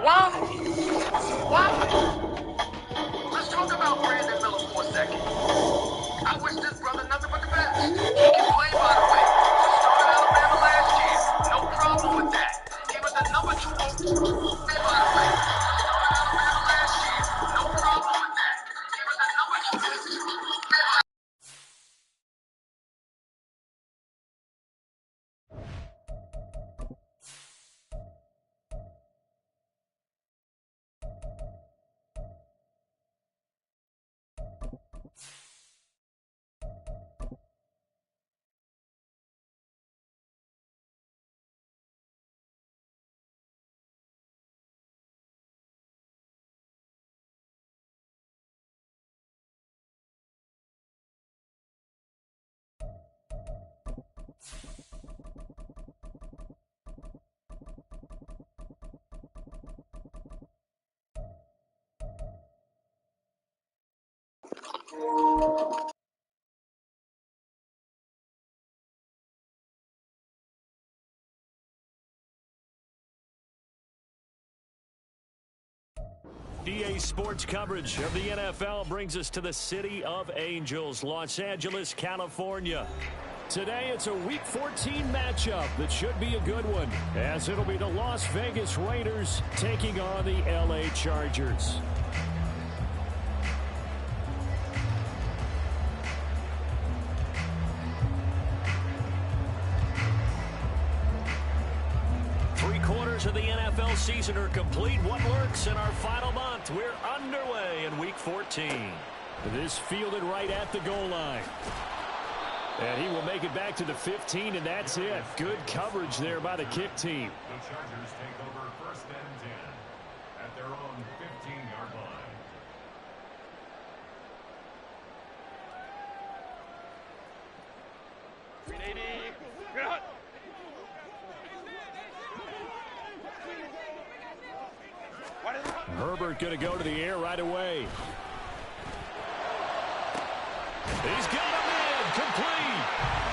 What? What? Let's talk about Brandon Miller for a second. I wish this brother nothing but the best. He can play, by the way. Started Alabama last year. No problem with that. He was the number 2 overall pick, by the way. Started Alabama last year. No problem with that. He was the number 2 pick. EA Sports coverage of the NFL brings us to the City of Angels, Los Angeles, California. Today, it's a Week 14 matchup that should be a good one, as it'll be the Las Vegas Raiders taking on the LA Chargers. Of the NFL season are complete. What lurks in our final month? We're underway in Week 14. This fielded right at the goal line. And he will make it back to the 15, and that's it. Good coverage there by the kick team. The Chargers take over 1st and 10 at their own 15-yard line. Herbert going to go to the air right away. He's got him in, complete.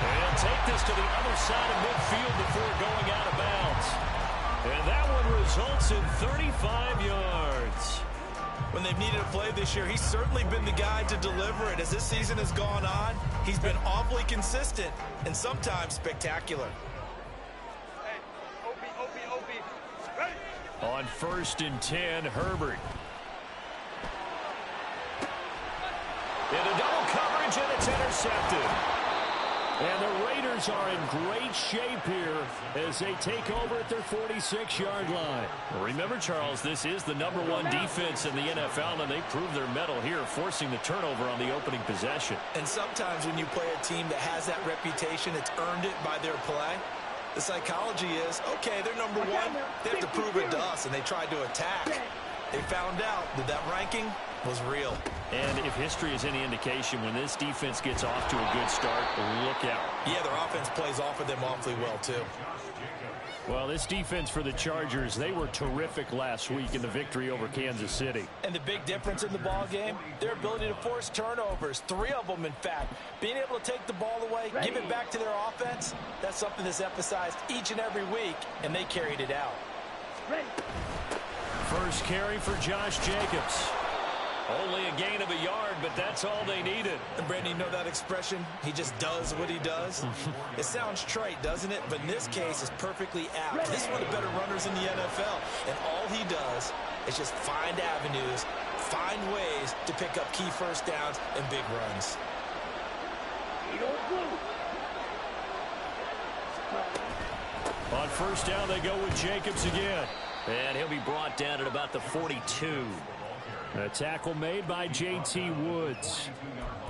And take this to the other side of midfield before going out of bounds. And that one results in 35 yards. When they've needed a play this year, he's certainly been the guy to deliver it. As this season has gone on, he's been awfully consistent and sometimes spectacular. On 1st and 10, Herbert. Into double coverage, and it's intercepted. And the Raiders are in great shape here as they take over at their 46-yard line. Remember, Charles, this is the #1 defense in the NFL, and they prove their mettle here, forcing the turnover on the opening possession. And sometimes when you play a team that has that reputation, it's earned it by their play. The psychology is, okay, they're #1. They have to prove it to us, and they tried to attack. They found out that that ranking was real. And if history is any indication, when this defense gets off to a good start, look out. Yeah, their offense plays off of them awfully well, too. Well, this defense for the Chargers, they were terrific last week in the victory over Kansas City. And the big difference in the ball game, their ability to force turnovers, 3 of them, in fact. Being able to take the ball away, give it back to their offense, that's something that's emphasized each and every week, and they carried it out. First carry for Josh Jacobs. Only a gain of a yard, but that's all they needed. And Brandon, you know that expression? He just does what he does. It sounds trite, doesn't it? But in this case, it's perfectly apt. This is one of the better runners in the NFL. And all he does is just find avenues, find ways to pick up key first downs and big runs. On 1st down, they go with Jacobs again. And he'll be brought down at about the 42. A tackle made by J.T. Woods.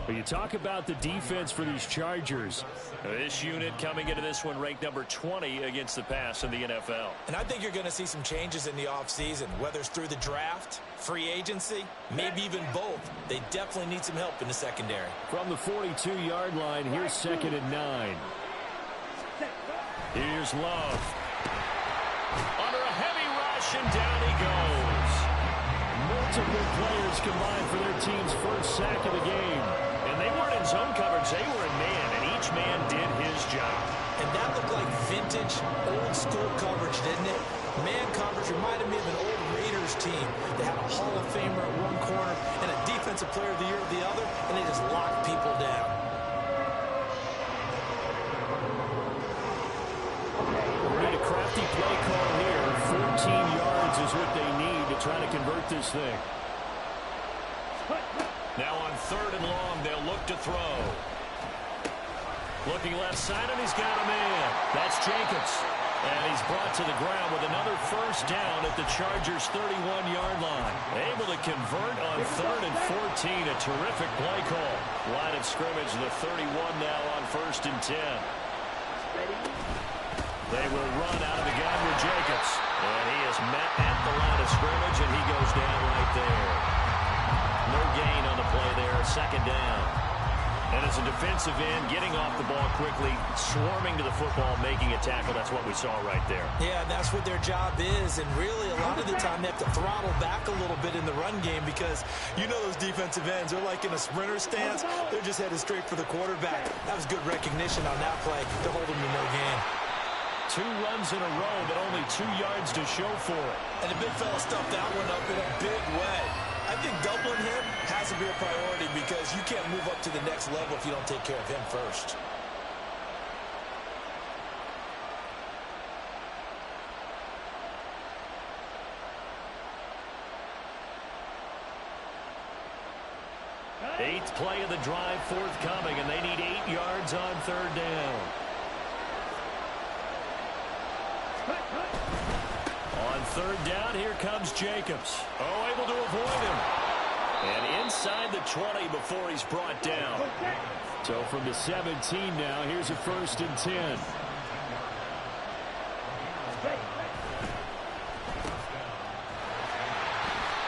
But you talk about the defense for these Chargers. This unit coming into this one ranked #20 against the pass in the NFL. And I think you're going to see some changes in the offseason, whether it's through the draft, free agency, maybe even both. They definitely need some help in the secondary. From the 42-yard line, here's 2nd and 9. Here's Love. Under a heavy rush, and down he goes. Multiple players combined for their team's first sack of the game. And they weren't in zone coverage, they were in man, and each man did his job. And that looked like vintage, old-school coverage, didn't it? Man coverage reminded me of an old Raiders team. They had a Hall of Famer at one corner and a Defensive Player of the Year at the other, and they just locked people down. We need a crafty play call here. 14 yards is what they need to try to convert this thing. Now on 3rd and long, they'll look to throw. Looking left side, and he's got a man. That's Jacobs. And he's brought to the ground with another first down at the Chargers' 31-yard line. Able to convert on 3rd and 14. A terrific play call. Line of scrimmage, the 31 now on 1st and 10. They will run out of the gun with Jacobs. And he is met at the line of scrimmage, and he goes down right there. No gain on the play there. 2nd down. And as a defensive end, getting off the ball quickly, swarming to the football, making a tackle. That's what we saw right there. Yeah, that's what their job is. And really, a lot of the time, they have to throttle back a little bit in the run game because you know those defensive ends, they're like in a sprinter stance. They're just headed straight for the quarterback. That was good recognition on that play to hold them to no gain. 2 runs in a row, but only 2 yards to show for it. And the big fella stuffed that one up in a big way. I think doubling him has to be a priority because you can't move up to the next level if you don't take care of him first. Eighth play of the drive forthcoming, and they need 8 yards on 3rd down. On 3rd down, here comes Jacobs. Oh, able to avoid him. And inside the 20 before he's brought down. So from the 17 now, here's a 1st and 10.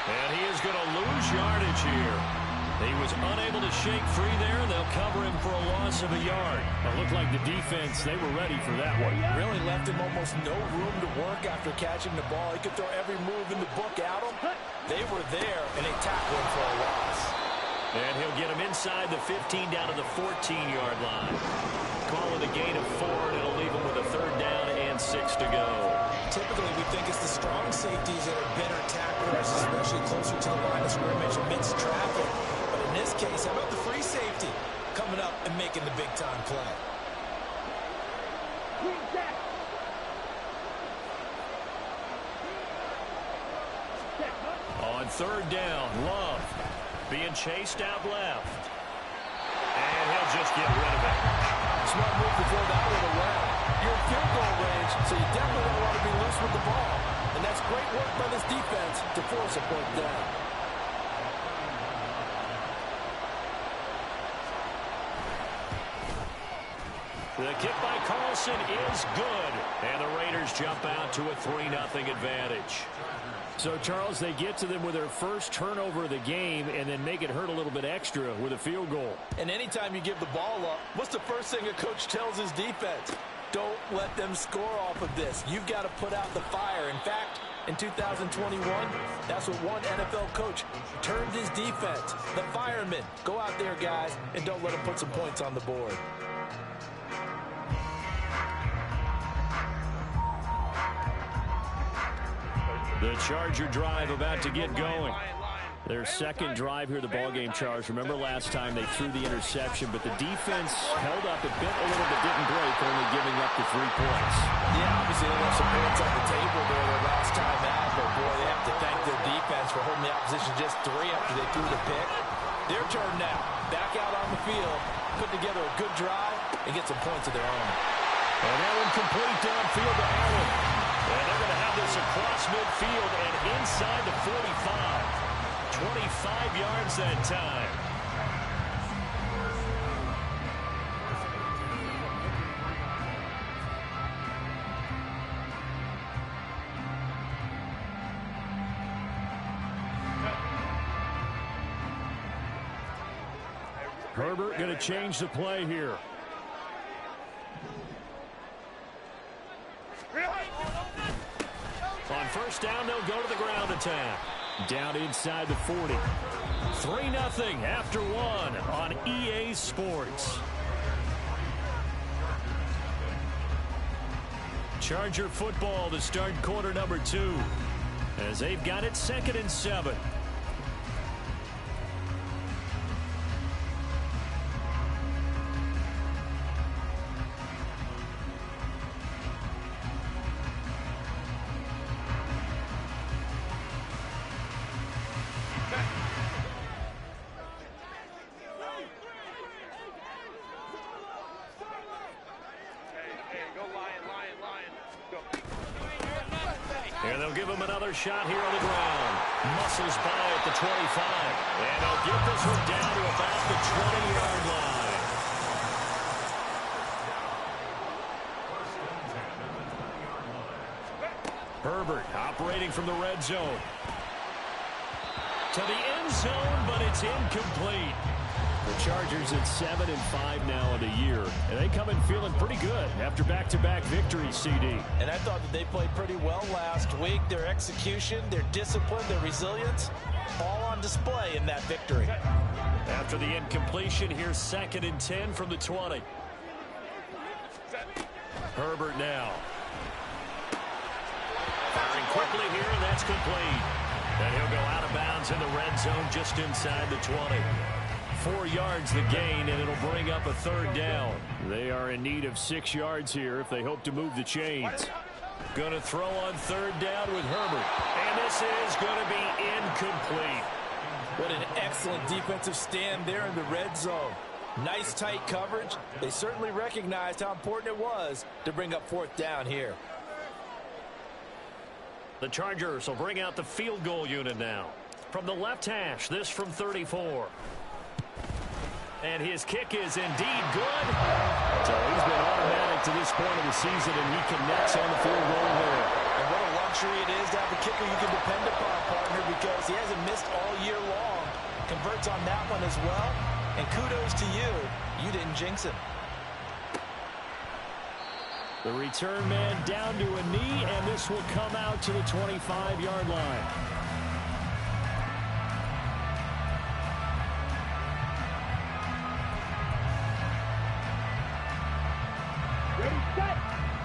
And he is going to lose yardage here. He was unable to shake free there. They'll cover him for a loss of a yard. It looked like the defense, they were ready for that one. Really left him almost no room to work after catching the ball. He could throw every move in the book at him. They were there, and they tackled him for a loss. And he'll get him inside the 15 down to the 14-yard line. Call it a gain of 4, and it'll leave him with a 3rd down and 6 to go. Typically, we think it's the strong safeties that are better tacklers, especially closer to the line of scrimmage amidst traffic. But in this case, how about the free safety coming up and making the big-time play? On 3rd down, Love being chased out left. And he'll just get rid of it. Smart move to throw that one away. You're in field goal range, so you definitely don't want to be loose with the ball. And that's great work by this defense to force a point down. The kick by Carlson is good. And the Raiders jump out to a 3-0 advantage. So, Charles, they get to them with their first turnover of the game and then make it hurt a little bit extra with a field goal. And anytime you give the ball up, what's the first thing a coach tells his defense? Don't let them score off of this. You've got to put out the fire. In fact, in 2021, that's what one NFL coach termed his defense. The firemen. Go out there, guys, and don't let them put some points on the board. The Charger drive about to get going. Their second drive here, the ballgame, Charles. Remember last time they threw the interception, but the defense held up a bit, a little bit, didn't break, only giving up the 3 points. Yeah, obviously they left some points on the table there their last time out, but boy, they have to thank their defense for holding the opposition just 3 after they threw the pick. Their turn now. Back out on the field, put together a good drive, and get some points of their own. And that one complete downfield to Allen. And they're going to have this across midfield and inside the 45. 25 yards that time. Herbert going to change the play here. On 1st down, they'll go to the ground attack. Down inside the 40. 3-0 after 1 on EA Sports. Charger football to start quarter number 2 as they've got it 2nd and 7. And they'll give him another shot here on the ground. Muscles by at the 25. And they'll get this one down to about the 20-yard line. Herbert operating from the red zone. To the end zone, but it's incomplete. The Chargers at 7 and 5 now in the year, and they come in feeling pretty good after back-to-back victories, CD. And I thought that they played pretty well last week. Their execution, their discipline, their resilience, all on display in that victory. After the incompletion, here's 2nd and 10 from the 20. Herbert now. Firing quickly here, and that's complete. And he'll go out of bounds in the red zone just inside the 20. 4 yards the gain, and it'll bring up a 3rd down. They are in need of 6 yards here if they hope to move the chains. Going to throw on 3rd down with Herbert. And this is going to be incomplete. What an excellent defensive stand there in the red zone. Nice tight coverage. They certainly recognized how important it was to bring up 4th down here. The Chargers will bring out the field goal unit now. From the left hash, this from 34. And his kick is indeed good. So he's been automatic to this point of the season, and he connects on the field goal there. And what a luxury it is to have a kicker you can depend upon, partner, because he hasn't missed all year long. Converts on that one as well. And kudos to you. You didn't jinx him. The return man down to a knee, and this will come out to the 25-yard line.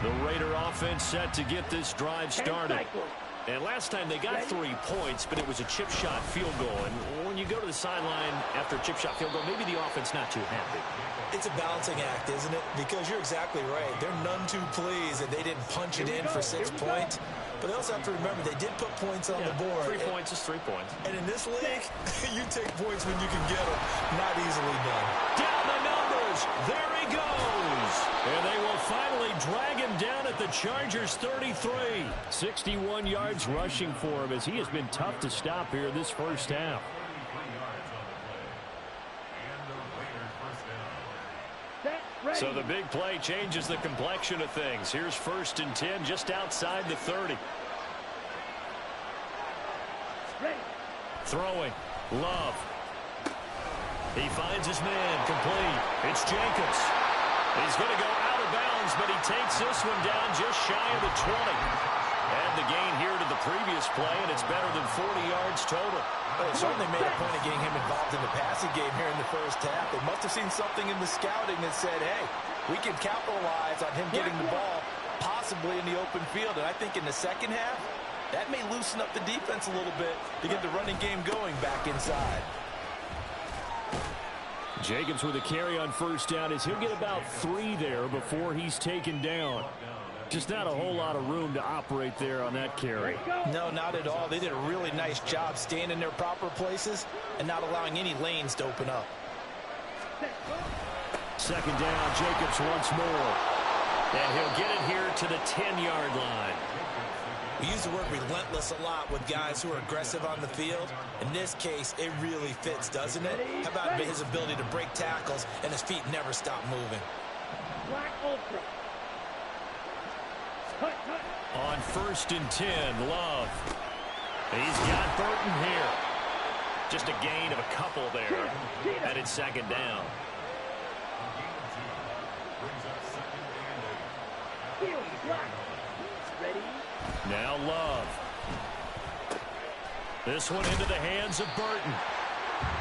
The Raider offense set to get this drive started. And last time they got 3 points, but it was a chip shot field goal. And when you go to the sideline after a chip shot field goal, maybe the offense not too happy. It's a balancing act, isn't it? Because you're exactly right. They're none too pleased that they didn't punch it in for 6 points. But they also have to remember they did put points on the board. 3 points is 3 points. And in this league, you take points when you can get them. Not easily done. Down the numbers. There he goes. And they will finally drag him down at the Chargers 33. 61 yards rushing for him as he has been tough to stop here this first half. So the big play changes the complexion of things. Here's 1st and 10 just outside the 30. Throwing. Love. He finds his man. Complete. It's Jacobs. He's going to go out of bounds, but he takes this one down just shy of the 20. And the gain here to the previous play, and it's better than 40 yards total. Well, they certainly made a point of getting him involved in the passing game here in the first half. They must have seen something in the scouting that said, hey, we can capitalize on him getting the ball possibly in the open field. And I think in the second half, that may loosen up the defense a little bit to get the running game going back inside. Jacobs with a carry on 1st down as he'll get about 3 there before he's taken down. Just not a whole lot of room to operate there on that carry. No, not at all. They did a really nice job staying in their proper places and not allowing any lanes to open up. 2nd down, Jacobs once more. And he'll get it here to the 10-yard line. We use the word relentless a lot with guys who are aggressive on the field. In this case, it really fits, doesn't it? How about his ability to break tackles and his feet never stop moving? On 1st and 10, Love. He's got Burton here. Just a gain of a couple there. And it's 2nd down. Now Love. This one into the hands of Burton.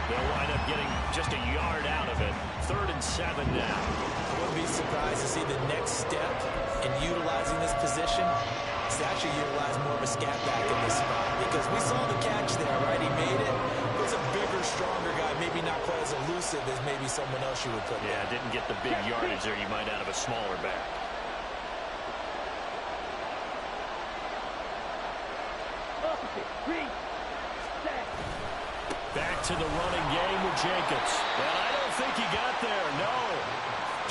They'll wind up getting just a yard out of it. 3rd and 7 now. I wouldn't be surprised to see the next step in utilizing this position is to actually utilize more of a scat back in this spot. Because we saw the catch there, right? He made it. It's a bigger, stronger guy, maybe not quite as elusive as maybe someone else you would put Yeah, there. didn't get the big yardage there you might out of a smaller back. Back to the running game with Jacobs. And I don't think he got there, no.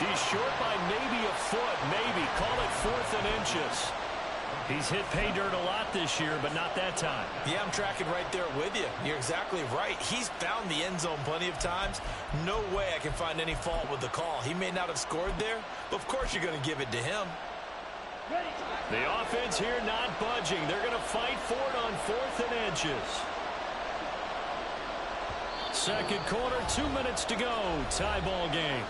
He's short by maybe a foot, maybe. Call it 4th and inches. He's hit pay dirt a lot this year, but not that time. Yeah, I'm tracking right there with you. You're exactly right. He's found the end zone plenty of times. No way I can find any fault with the call. He may not have scored there, but of course you're going to give it to him. The offense here not budging. They're going to fight for it on 4th and inches. Second quarter, 2 minutes to go. Tie ball game.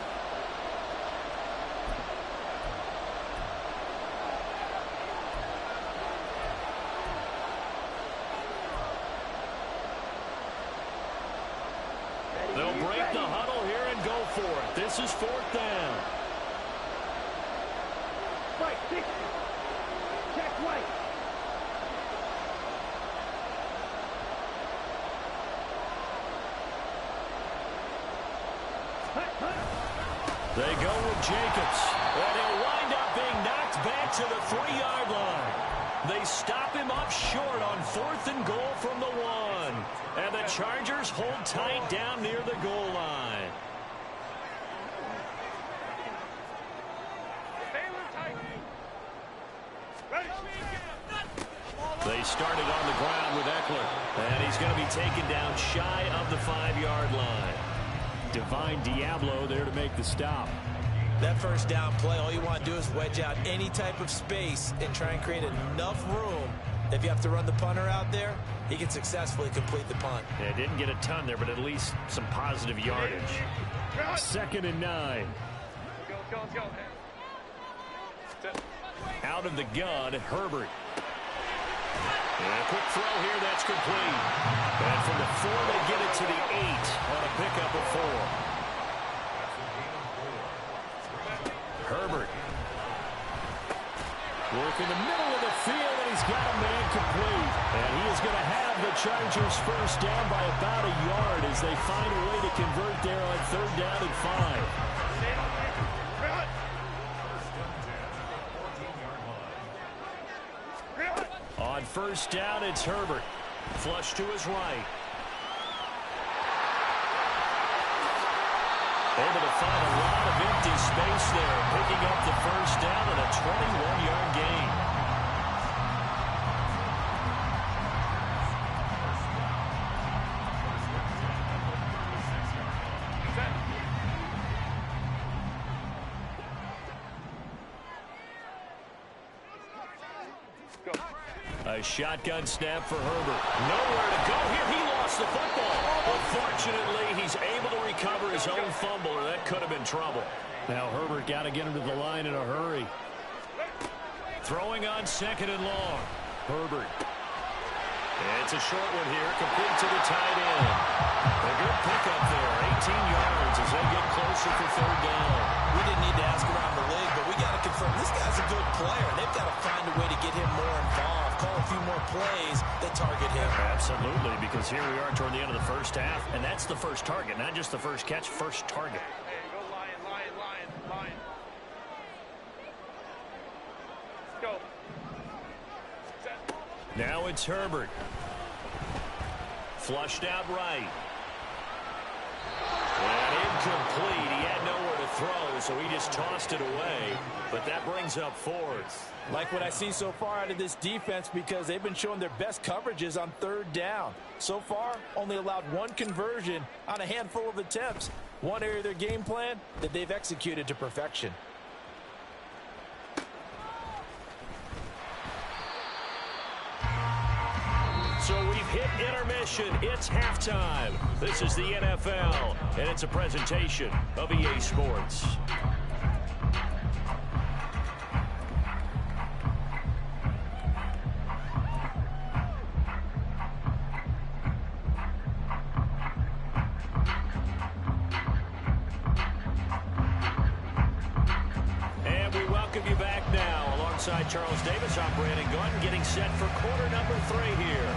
They'll break the huddle here and go for it. This is 4th down. Right, 60. Check right. They go with Jacobs. And he'll wind up being knocked back to the 3-yard line. They stop him up short on 4th and goal from the 1. And the Chargers hold tight down near the goal line. They started on the ground with Eckler. And he's going to be taken down shy of the 5-yard line. Divine Diablo there to make the stop. That first down play, all you want to do is wedge out any type of space and try and create enough room. If you have to run the punter out there, he can successfully complete the punt. Yeah, didn't get a ton there, but at least some positive yardage. 2nd and 9. Go. Out of the gun, Herbert. And a quick throw here, that's complete. And from the 4, they get it to the 8 on a pickup of 4. Herbert. Work in the middle of the field, and he's got a man complete. And he is going to have the Chargers first down by about a yard as they find a way to convert there on 3rd down and 5. On 1st down, it's Herbert. Flush to his right. Able to find a lot of empty space there, picking up the first down and a 21-yard gain. A shotgun snap for Herbert. Nowhere to go here. He lost the football. But fortunately, he's able to recover his own fumble, or that could have been trouble. Now Herbert got to get him to the line in a hurry. Throwing on 2nd and long. Herbert. It's a short one here, complete to the tight end. A good pickup there, 18 yards as they get closer for 3rd down. We didn't need to ask around the league, but we got to confirm this guy's a good player. They've got to find a way to get him more involved, call a few more plays that target him. Absolutely, because here we are toward the end of the first half, and that's the first target, not just the first catch, first target. Hey, go Lion. Go. Now it's Herbert. Flushed out right. And incomplete. He had nowhere to throw, so he just tossed it away. But that brings up 4th. Like what I see so far out of this defense, because they've been showing their best coverages on 3rd down. So far, only allowed 1 conversion on a handful of attempts. One area of their game plan that they've executed to perfection. So we've hit intermission. It's halftime. This is the NFL, and it's a presentation of EA Sports. alongside Charles Davis. I'm Brandon Gunn, getting set for quarter number 3 here.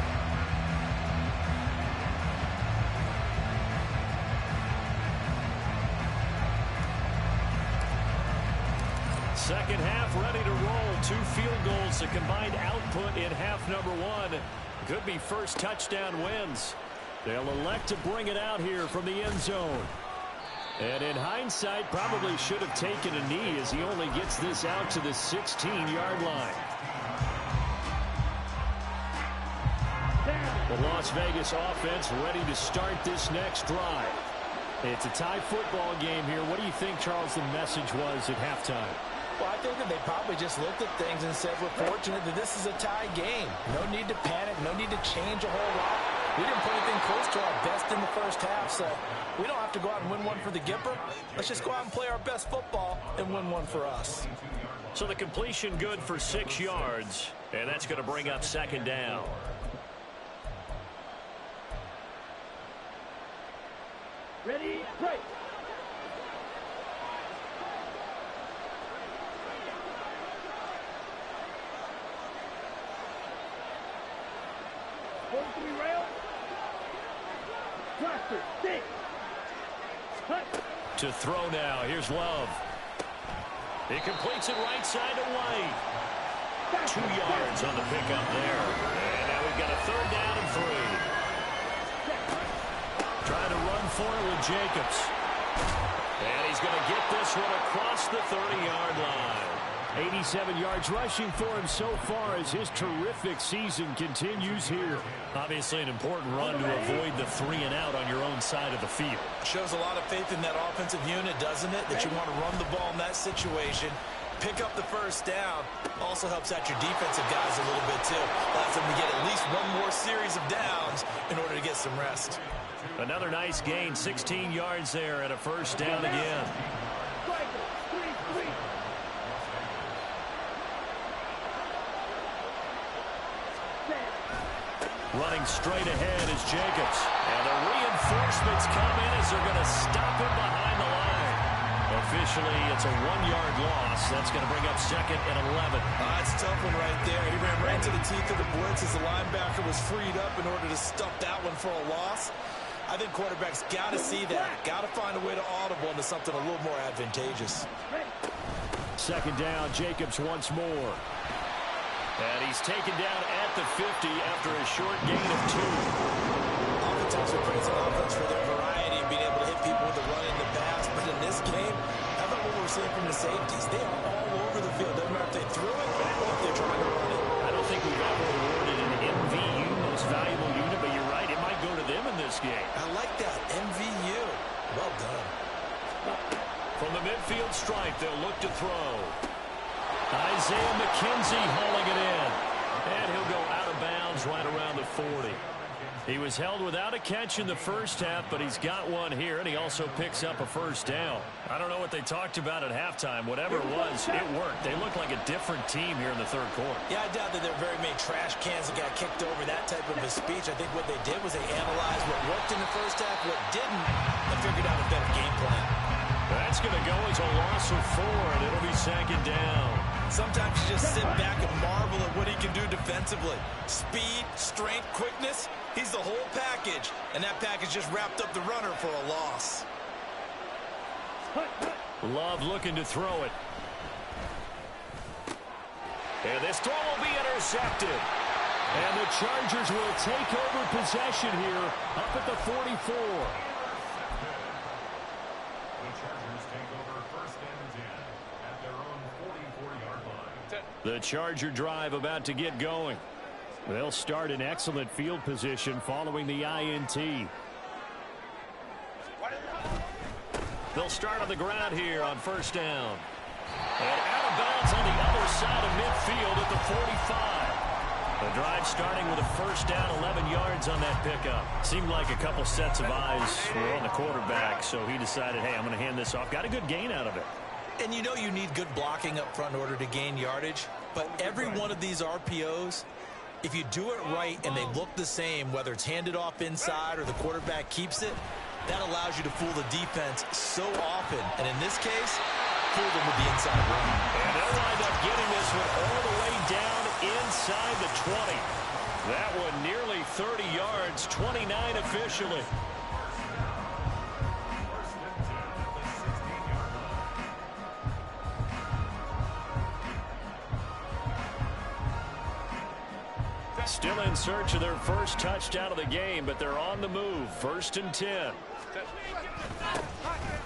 Second half ready to roll. 2 field goals, a combined output in half number 1. Could be first touchdown wins. They'll elect to bring it out here from the end zone. And in hindsight, probably should have taken a knee as he only gets this out to the 16-yard line. The Las Vegas offense ready to start this next drive. It's a tie football game here. What do you think, Charles, the message was at halftime? Well, I think that they probably just looked at things and said, we're fortunate that this is a tie game. No need to panic. No need to change a whole lot. We didn't put anything close to our best in the first half, so we don't have to go out and win one for the Gipper. Let's just go out and play our best football and win one for us. So the completion good for 6 yards, and that's going to bring up second down. Ready, break. Rail. Tractor, stick. To throw now. Here's Love. He completes it right side to White. 2 yards on the pickup there. And now we've got a third down and 3. Trying to run for it with Jacobs. And he's going to get this one across the 30-yard line. 87 yards rushing for him so far as his terrific season continues here. Obviously an important run to avoid the 3-and-out on your own side of the field. Shows a lot of faith in that offensive unit, doesn't it? That you want to run the ball in that situation. Pick up the first down. Also helps out your defensive guys a little bit, too. Allows them to get at least one more series of downs in order to get some rest. Another nice gain, 16 yards there, and a first down again. Running straight ahead is Jacobs. And the reinforcements come in as they're going to stop him behind the line. Officially, it's a 1-yard loss. That's going to bring up second and 11. That's a tough one right there. He ran right to the teeth of the blitz as the linebacker was freed up in order to stuff that one for a loss. I think quarterbacks got to see that. Got to find a way to audible into something a little more advantageous. Second down, Jacobs once more. And he's taken down at the 50 after a short gain of 2. Oftentimes we praise an offense for their variety of being able to hit people with the run and the pass. But in this game, how about what we're seeing from the safeties? They are all over the field. Doesn't matter if they threw it or if they're trying to run it. I don't think we've ever awarded an MVU, most valuable unit, but you're right, it might go to them in this game. I like that, MVU. Well done. From the midfield stripe, they'll look to throw. Isaiah McKenzie hauling it in. And he'll go out of bounds right around the 40. He was held without a catch in the first half, but he's got one here, and he also picks up a first down. I don't know what they talked about at halftime. Whatever it was, it worked. They look like a different team here in the third quarter. Yeah, I doubt that there are very many trash cans that got kicked over, that type of a speech. I think what they did was they analyzed what worked in the first half, what didn't, and figured out a better game plan. That's going to go as a loss of 4, and it'll be second down. Sometimes you just sit back and marvel at what he can do defensively. Speed, strength, quickness. He's the whole package. And that package just wrapped up the runner for a loss. Love looking to throw it. And this throw will be intercepted. And the Chargers will take over possession here up at the 44. The Charger drive about to get going. They'll start in excellent field position following the INT. They'll start on the ground here on first down. And out of bounds on the other side of midfield at the 45. The drive starting with a first down, 11 yards on that pickup. Seemed like a couple sets of eyes were on the quarterback, so he decided, hey, I'm going to hand this off. Got a good gain out of it. And you know you need good blocking up front in order to gain yardage. But every one of these RPOs, if you do it right and they look the same, whether it's handed off inside or the quarterback keeps it, that allows you to fool the defense so often. And in this case, fool them with the inside run. And they'll wind up getting this one all the way down inside the 20. That one nearly 30 yards, 29 officially. Still in search of their first touchdown of the game, but they're on the move. 1st and 10.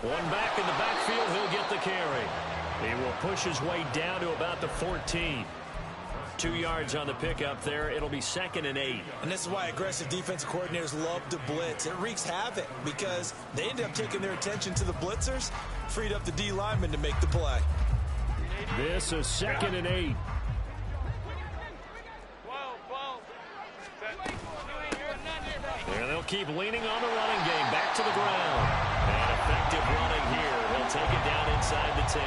One back in the backfield, he'll get the carry. He will push his way down to about the 14. 2 yards on the pickup there. It'll be 2nd and 8. And this is why aggressive defensive coordinators love to blitz. It wreaks havoc because they end up taking their attention to the blitzers, freed up the D lineman to make the play. This is 2nd and 8. And they'll keep leaning on the running game. Back to the ground. And effective running here. He'll take it down inside the 10.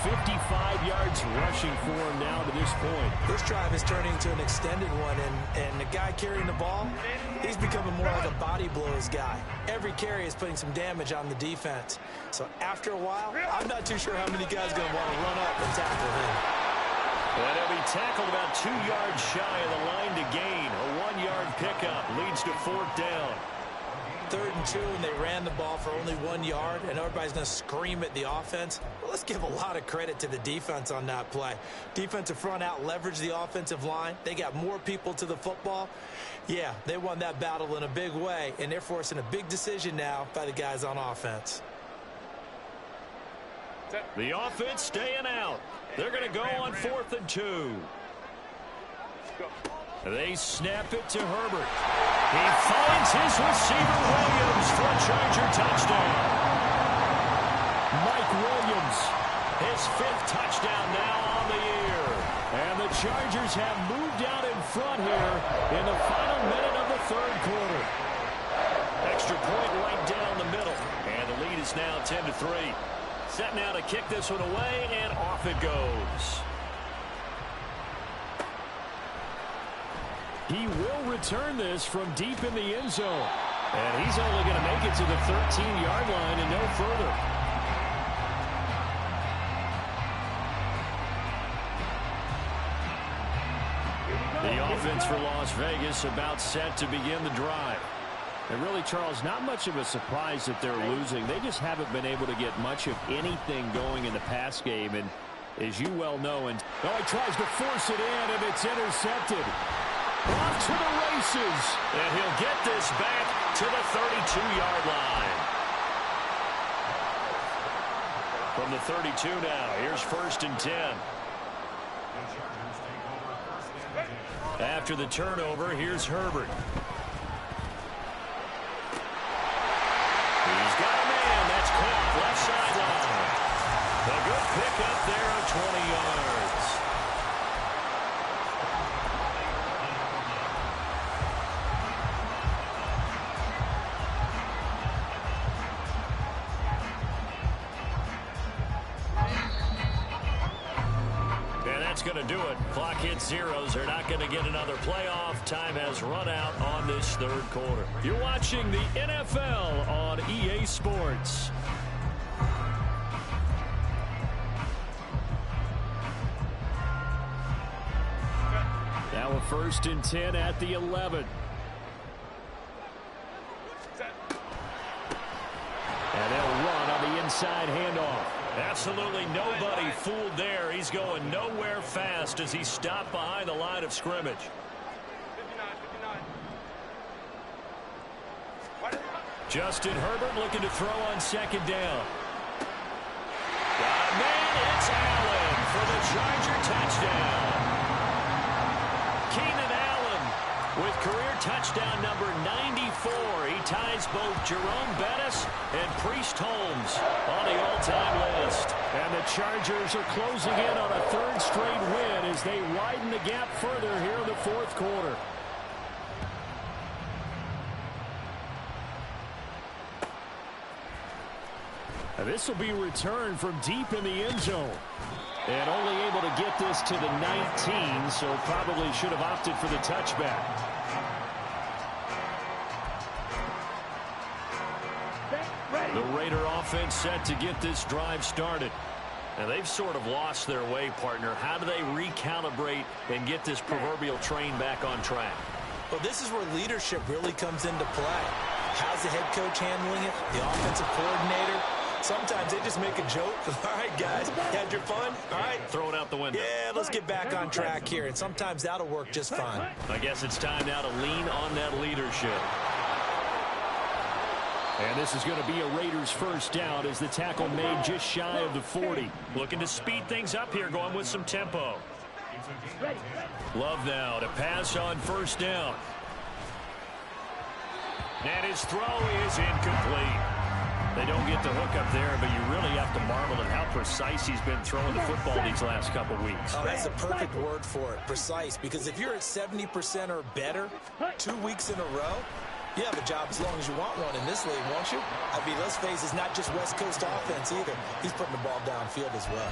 55 yards rushing for him now to this point. This drive is turning into an extended one, and the guy carrying the ball, he's becoming more like a body blows guy. Every carry is putting some damage on the defense. So after a while, I'm not too sure how many guys are going to want to run up and tackle him. And he'll be tackled about 2 yards shy of the line to gain. A 1-yard pickup leads to 4th down. 3rd and 2, and they ran the ball for only 1 yard, and everybody's going to scream at the offense. Well, let's give a lot of credit to the defense on that play. Defensive front out leveraged the offensive line. They got more people to the football. Yeah, they won that battle in a big way, and they're forcing a big decision now by the guys on offense. The offense staying out. They're going to go on 4th and 2. They snap it to Herbert. He finds his receiver, Williams, for a Charger touchdown. Mike Williams, his 5th touchdown now on the year. And the Chargers have moved out in front here in the final minute of the 3rd quarter. Extra point right down the middle. And the lead is now 10-3. Set now to kick this one away, and off it goes. He will return this from deep in the end zone. And he's only going to make it to the 13-yard line and no further. The offense for Las Vegas about set to begin the drive. And really, Charles, not much of a surprise that they're losing. They just haven't been able to get much of anything going in the pass game. And as you well know, and he tries to force it in, and it's intercepted. Off to the races. And he'll get this back to the 32-yard line. From the 32 now, here's 1st and 10. After the turnover, here's Herbert. He's got a man. That's caught left sideline. A good pickup there of 20 yards. And that's going to do it. Clock hits zeros. They're not going to get another playoff. Time has run out on this 3rd quarter. You're watching the NFL on EA Sports. Now a 1st and 10 at the 11. And they'll run on the inside handoff. Absolutely nobody fooled there. He's going nowhere fast as he stopped behind the line of scrimmage. Justin Herbert looking to throw on 2nd down. Got a man, it's Allen for the Charger touchdown. Keenan Allen with career touchdown number 94. He ties both Jerome Bettis and Priest Holmes on the all-time list. And the Chargers are closing in on a 3rd straight win as they widen the gap further here in the 4th quarter. This will be returned from deep in the end zone. And only able to get this to the 19, so probably should have opted for the touchback. The Raider offense set to get this drive started. And they've sort of lost their way, partner. How do they recalibrate and get this proverbial train back on track? Well, this is where leadership really comes into play. How's the head coach handling it? The offensive coordinator? Sometimes they just make a joke. All right, guys, had your fun? All right. Throw it out the window. Yeah, let's get back on track here. And sometimes that'll work just fine. I guess it's time now to lean on that leadership. And this is going to be a Raiders first down as the tackle made just shy of the 40. Looking to speed things up here, going with some tempo. Love now to pass on first down. And his throw is incomplete. They don't get the hook up there, but you really have to marvel at how precise he's been throwing the football these last couple weeks. Oh, that's a perfect word for it, precise, because if you're at 70% or better 2 weeks in a row, you have a job as long as you want one in this league, won't you? I mean, let's face it, it's not just West Coast offense either. He's putting the ball downfield as well.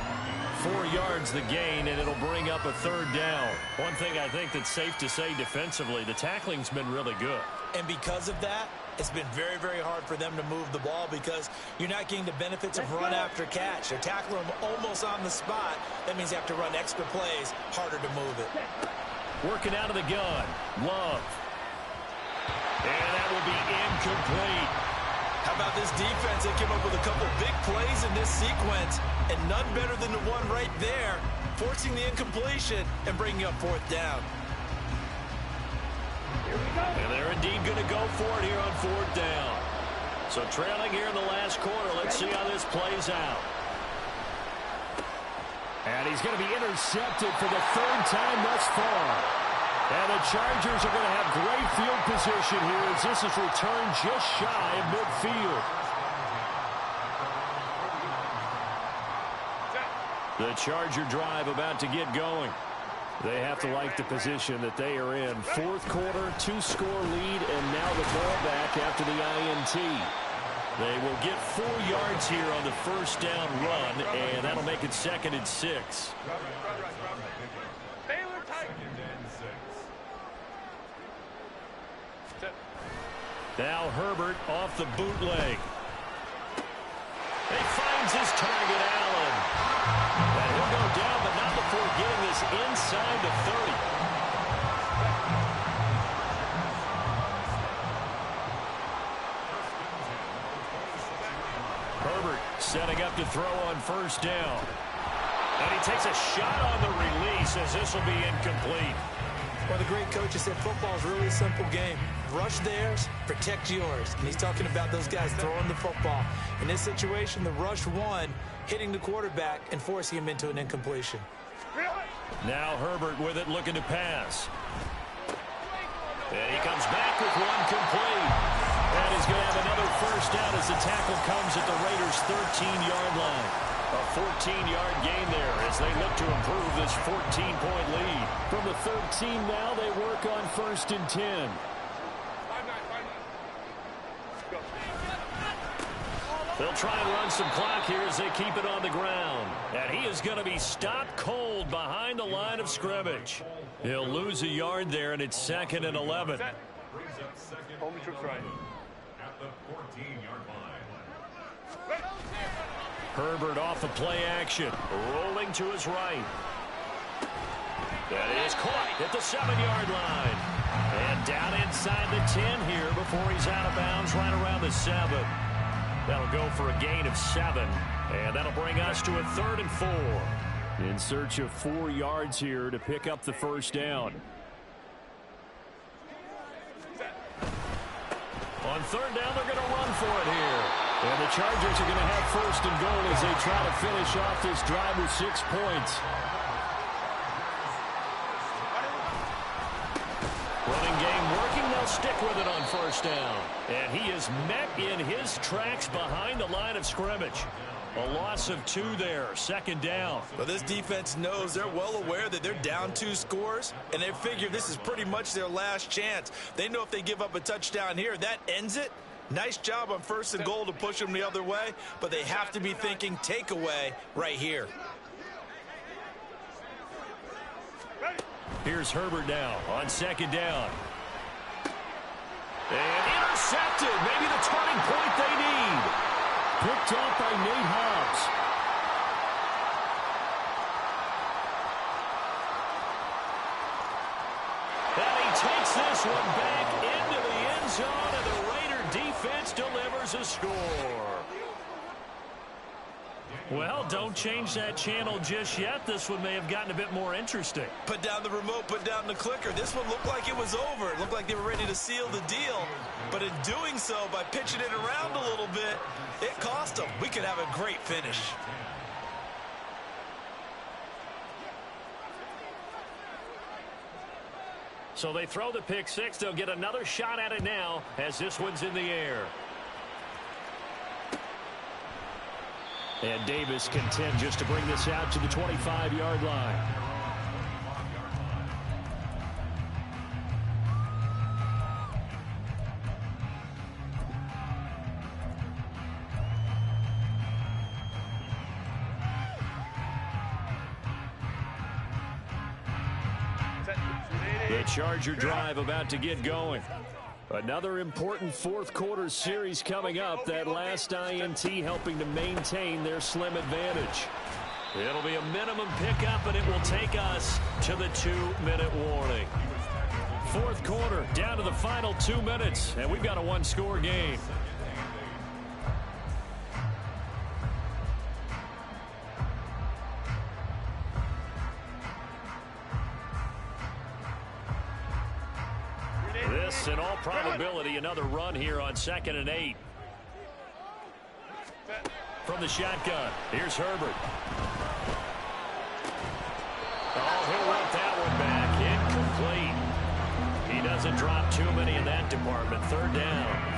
4 yards the gain, and it'll bring up a third down. One thing I think that's safe to say defensively, the tackling's been really good. And because of that, it's been very, very hard for them to move the ball because you're not getting the benefits of run after catch. They're tackling them almost on the spot. That means you have to run extra plays, harder to move it. Working out of the gun, Love. And that will be incomplete. How about this defense? They came up with a couple big plays in this sequence, and none better than the one right there, forcing the incompletion and bringing up fourth down. And they're indeed going to go for it here on fourth down. So trailing here in the last quarter. Let's see how this plays out. And he's going to be intercepted for the third time thus far. And the Chargers are going to have great field position here as this is returned just shy of midfield. The Charger drive about to get going. They have to like the position that they are in. Fourth quarter, 2-score lead, and now the ball back after the INT. They will get 4 yards here on the first down run, and that'll make it 2nd and 6. Now Herbert off the bootleg. He finds his target, Allen. And he'll go down, but not before getting this inside the 30. Herbert setting up to throw on first down. And he takes a shot on the release as this will be incomplete. Well, the great coach has said football is really a simple game. Rush theirs, protect yours. And he's talking about those guys throwing the football. In this situation, the rush won, hitting the quarterback and forcing him into an incompletion. Now Herbert with it, looking to pass. And he comes back with one complete. And he's going to have another first down as the tackle comes at the Raiders' 13-yard line. A 14-yard gain there as they look to improve this 14-point lead. From the 13 now, they work on 1st and 10. They'll try and run some clock here as they keep it on the ground. And he is going to be stopped cold behind the line of scrimmage. He'll lose a yard there, and it's 2nd and 11. Home troops right. At the 14-yard line. Herbert off the play action, rolling to his right. That is caught at the 7-yard line. And down inside the 10 here before he's out of bounds right around the 7. That'll go for a gain of 7. And that'll bring us to a 3rd and 4. In search of 4 yards here to pick up the first down. On 3rd down, they're going to run for it here. And the Chargers are going to have 1st and goal as they try to finish off this drive with 6 points. Running game working. They'll stick with it on 1st down. And he is met in his tracks behind the line of scrimmage. A loss of 2 there, 2nd down. Well, this defense knows, they're well aware that they're down 2 scores, and they figure this is pretty much their last chance. They know if they give up a touchdown here, that ends it. Nice job on 1st and goal to push them the other way, but they have to be thinking takeaway right here. Here's Herbert now on 2nd down. And intercepted. Maybe the turning point they need. picked off by Nate Hobbs. And he takes this one back into the end zone, and the Raider defense delivers a score. Well, don't change that channel just yet. This one may have gotten a bit more interesting. Put down the remote, put down the clicker. This one looked like it was over. It looked like they were ready to seal the deal. But in doing so, by pitching it around a little bit, it cost them. We could have a great finish. So they throw the pick six. They'll get another shot at it now as this one's in the air. And Davis content just to bring this out to the 25-yard line. The Charger drive about to get going. Another important fourth quarter series coming up. That last INT helping to maintain their slim advantage. It'll be a minimum pickup, and it will take us to the 2-minute warning. Fourth quarter, down to the final 2 minutes, and we've got a one-score game. This, in all probability, another run here on 2nd and 8. From the shotgun, here's Herbert. Oh, he'll let that one back. Incomplete. He doesn't drop too many in that department. 3rd down.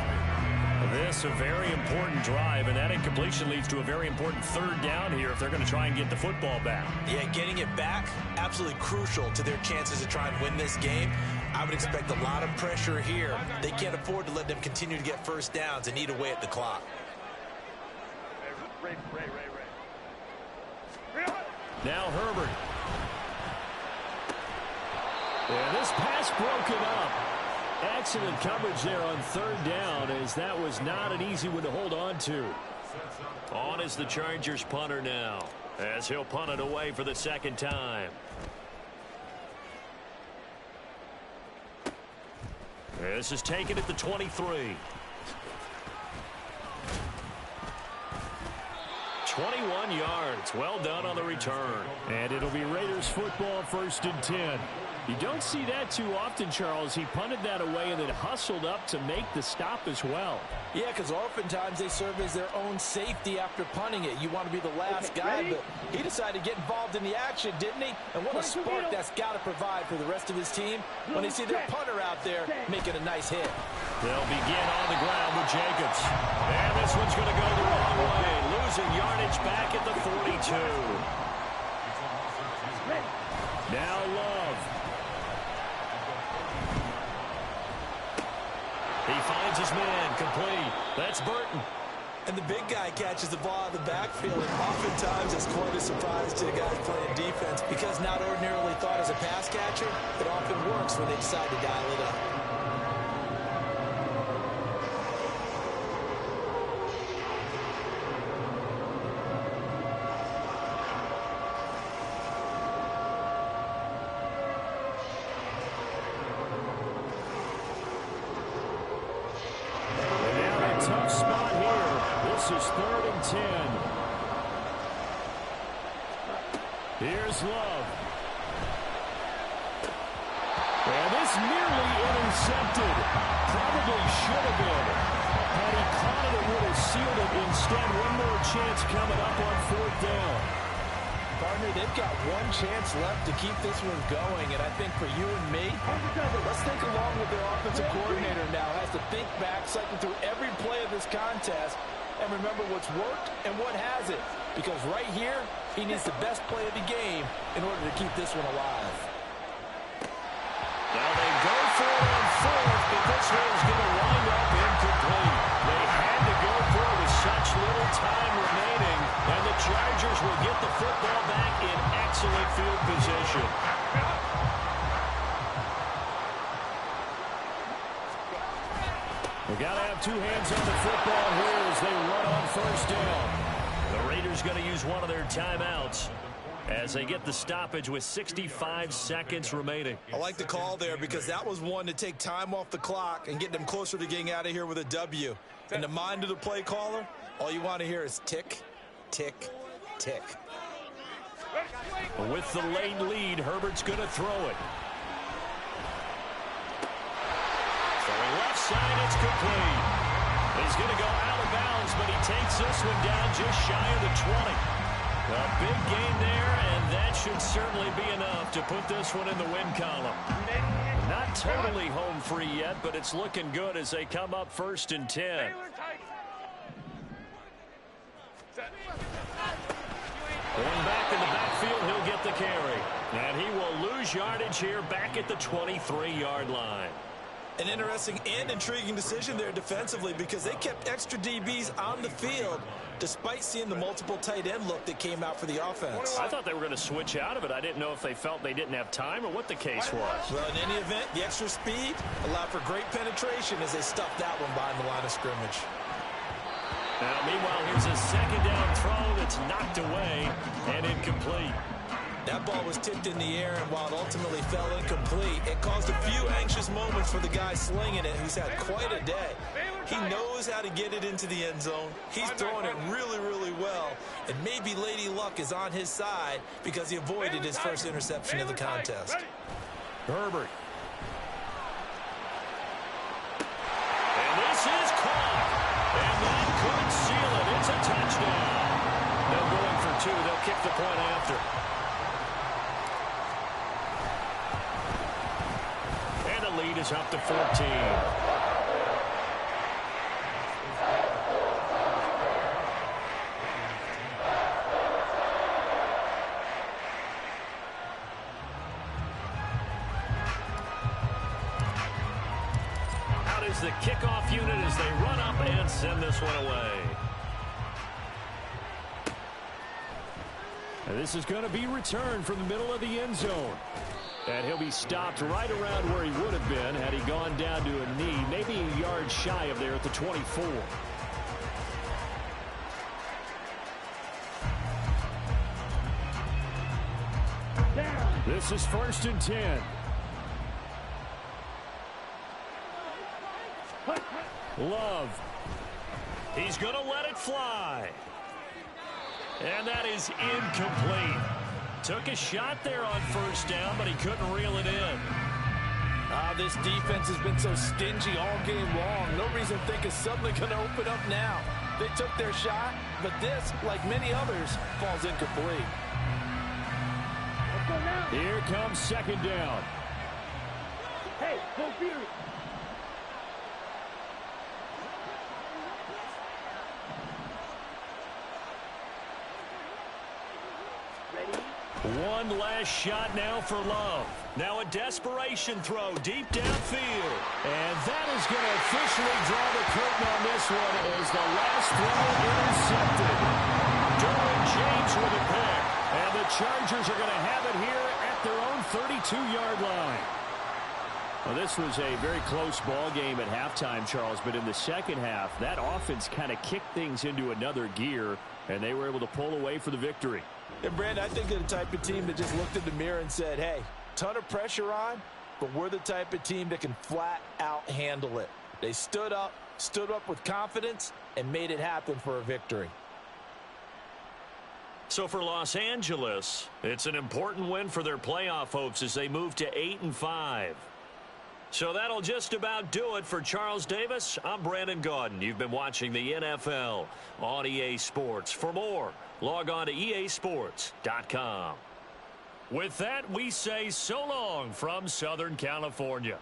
This a very important drive, and that incompletion leads to a very important 3rd down here if they're going to try and get the football back. Yeah, getting it back, absolutely crucial to their chances to try and win this game. I would expect a lot of pressure here. They can't afford to let them continue to get first downs and eat away at the clock. Now Herbert. And this pass broken up. Excellent coverage there on 3rd down, as that was not an easy one to hold on to. On is the Chargers punter now, as he'll punt it away for the 2nd time. This is taken at the 23. 21 yards. Well done on the return. And it'll be Raiders football, 1st and 10. You don't see that too often, Charles. He punted that away and then hustled up to make the stop as well. Yeah, because oftentimes they serve as their own safety after punting it. You want to be the last guy, but he decided to get involved in the action, didn't he? And what a spark that's got to provide for the rest of his team when they see their punter out there making a nice hit. They'll begin on the ground with Jacobs. And this one's going to go the wrong way. Losing yardage back at the 42. Now Love. He finds his man, complete. That's Burton. And the big guy catches the ball out of the backfield, and oftentimes it's quite a surprise to the guys playing defense because not ordinarily thought as a pass catcher, it often works when they decide to dial it up. Tough spot here. This is 3rd and 10. Here's Love. And this nearly intercepted. Probably should have been. Had he caught it, it would have sealed it. Instead, one more chance coming up on 4th down. Partner, they've got one chance left to keep this one going, and I think for you and me, let's think along with their offensive coordinator now. Has to think back, cycle through every play of this contest, and remember what's worked and what hasn't. Because right here, he needs the best play of the game in order to keep this one alive. Now they go for it on 4th, but this one's going to wind up incomplete. They had to go for it with such little time remaining, and the Chargers will get the football back in excellent field position. We got to have two hands on the football here as they run on first down. The Raiders going to use one of their timeouts as they get the stoppage with 65 seconds remaining. I like the call there because that was one to take time off the clock and get them closer to getting out of here with a W. In the mind of the play caller, all you want to hear is tick, tick, tick. With the late lead, Herbert's going to throw it. Throwing left side, it's complete. He's going to go out of bounds, but he takes this one down just shy of the 20. A big gain there, and that should certainly be enough to put this one in the win column. Not totally home free yet, but it's looking good as they come up 1st and 10. Going back in the backfield, he'll get the carry. And he will lose yardage here back at the 23-yard line. An interesting and intriguing decision there defensively because they kept extra DBs on the field despite seeing the multiple tight end look that came out for the offense. I thought they were going to switch out of it. I didn't know if they felt they didn't have time or what the case was. Well, in any event, the extra speed allowed for great penetration as they stuffed that one behind the line of scrimmage. Now, meanwhile, here's a second down throw that's knocked away and incomplete. That ball was tipped in the air, and while it ultimately fell incomplete, it caused a few anxious moments for the guy slinging it, who's had quite a day. He knows how to get it into the end zone. He's throwing it really, really well, and maybe Lady Luck is on his side because he avoided his first interception of the contest. Herbert. And this is caught. And that could seal it. It's a touchdown. They're going for two. They'll kick the point after. Lead is up to 14. Out is the kickoff unit as they run up and send this one away. And this is going to be returned from the middle of the end zone. And he'll be stopped right around where he would have been had he gone down to a knee, maybe a yard shy of there at the 24. This is 1st and 10. Love. He's going to let it fly. And that is incomplete. Took a shot there on 1st down, but he couldn't reel it in. This defense has been so stingy all game long. No reason to think it's suddenly going to open up now. They took their shot, but this, like many others, falls incomplete. Here comes 2nd down. Hey, go Fury. One last shot now for Love. Now a desperation throw deep downfield. And that is going to officially draw the curtain on this one as the last throw intercepted. Derwin James with a pick. And the Chargers are going to have it here at their own 32-yard line. Well, this was a very close ball game at halftime, Charles, but in the second half, that offense kind of kicked things into another gear, and they were able to pull away for the victory. And, Brandon, I think they're the type of team that just looked in the mirror and said, hey, ton of pressure on, but we're the type of team that can flat out handle it. They stood up with confidence, and made it happen for a victory. So for Los Angeles, it's an important win for their playoff hopes as they move to 8-5. So that'll just about do it for Charles Davis. I'm Brandon Gaudin. You've been watching the NFL on EA Sports. For more, log on to easports.com. With that, we say so long from Southern California.